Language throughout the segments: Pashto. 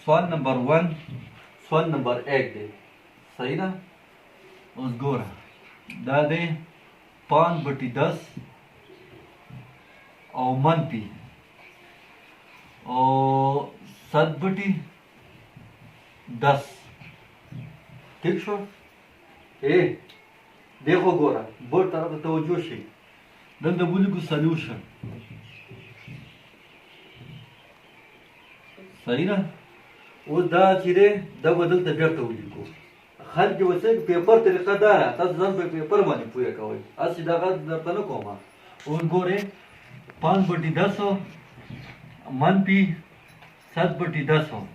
سوال نمبر 1 سوال نمبر 1 دی صحیح ده اوس ګوره دا دی 5/10 او منفی او 7/10 ٹھیک شو دیکھو ګوره بل طرف ته توجه شي دلته ولیکو سلیوشن صحیح ده اوس دا چې دی دا به دلته بېرته ولیکو خلک چې وسه پیپر طریقه دا ده تاسو ځان په پیپر باندې پوهه کوئ هسې دغه درته نه کومه اوس ګورئ 5/10 منفي 7/10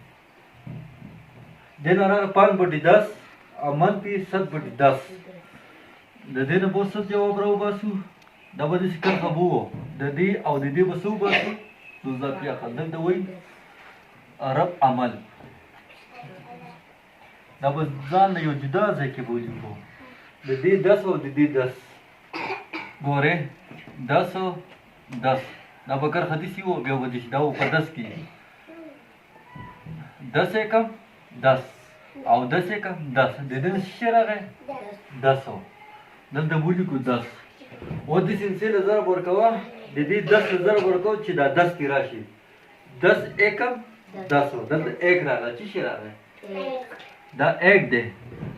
دې نه راغله 5/10 او منفي 7/10 د دې نه به څه جواب راوباسو دا به داسې کرښه به وو د دې او د دې به څه وباسو د اضافي اخر دلته وایي رب عمل دا به ځان نه یو جدا ځای کې به ولیکو د دې 10 او د دې 10 ګورې 10 دا به کرښه داسې وو بیا به داسې دا به په 10 کې 10 کم 10 او 10 کم 10 د دې نه څه شی راغی 10 دلته به ولیکو 10 او دې سلسلې له ضرب ورکوه د دې 10 له ضرب ورکوه چې دا 10 کې راشي 10 ایکم 10 دلته 1 راغلی څه شی راغی دا 1 دی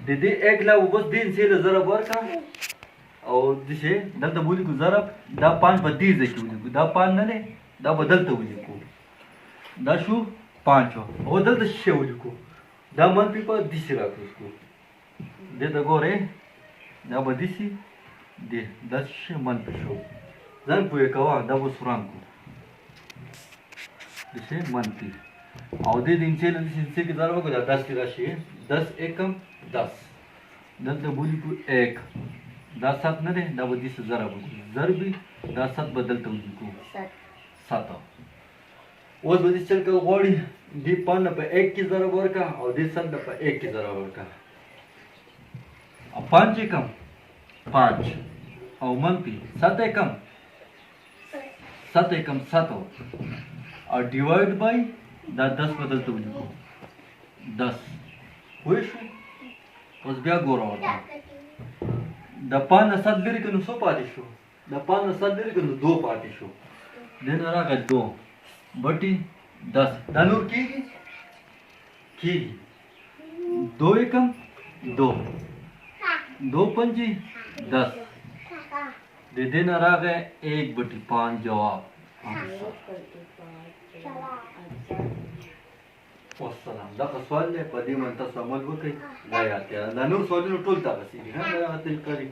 د دې 1 له بس دې سلسلې له ضرب ورکه او داسې دلته به ولیکو ضرب دا 5 په دې ځای کې ولیکو دا 5 نه دی دا به دلته ولیکو دا شو 5 او دلته څه شی ولیکو دا منفي په داسې راکوز کړو دې ته ګورئ دا به داسې دی دا څه شی منفي شو ځان پوهې کوه دا به سوران کړو داسې منفي او دې د انچې له دې سلسلې کې ضرب وکړو دا 10 کې راشي 10 ایکم 10 دلته به ولیکو 1 دا 7 نه دی دا به داسې ضرب وکړو ضربي دا 7 به دلته ولیکو 7 اوس به دې چل که غواړي دې 5 نه په 1 کې ضرب ورکړه او دې 7 نه په 1 کې ضرب ورکړه 5 کم 5 او منفي 7 کم 7 او ډیوایډ بای دا 10 به دلته ولیکو 10 پوه شو اوس بیا ګوره ورته د 5 نه 7 لرې که نو څو پاتې شو د 5 نه 7 لرې که نو 2 پاتې شو دې نه راغی 2 بټي 10 دا نور کېږي 2 ایکم 2 2 پنجی 10 د دې نه راغی 1/5 جواب والسلام دغه سوال دی په دې باندې تاسو عمل وکړئ دا یاد کړئ دا نور سوالونه ټول دغسې دي دا طریقه دي